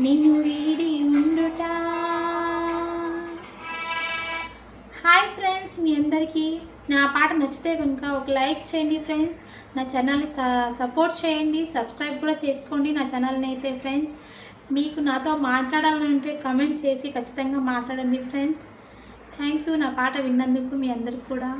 నిన్ను వీడి ఉండుట. హాయ్ ఫ్రెండ్స్, మీ అందరికీ నా పాట నచ్చితే కనుక ఒక లైక్ చేయండి ఫ్రెండ్స్. నా ఛానల్ని సపోర్ట్ చేయండి, సబ్స్క్రైబ్ కూడా చేసుకోండి నా ఛానల్ని అయితే ఫ్రెండ్స్. మీకు నాతో మాట్లాడాలంటే కమెంట్ చేసి ఖచ్చితంగా మాట్లాడండి ఫ్రెండ్స్. థ్యాంక్ యూ నా పాట విన్నందుకు మీ అందరికి కూడా.